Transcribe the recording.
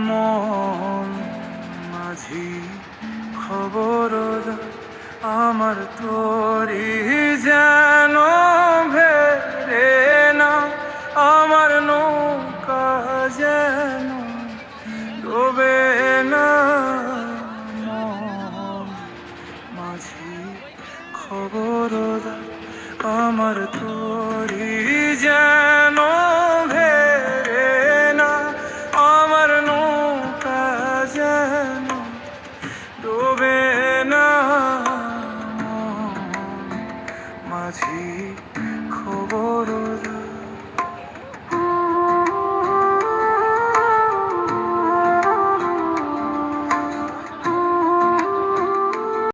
মন মাঝি খবর আমার তোরি যেন ভেরে না, আমার নৌকা যেন ডোবে না। মন মাঝি খবর আমার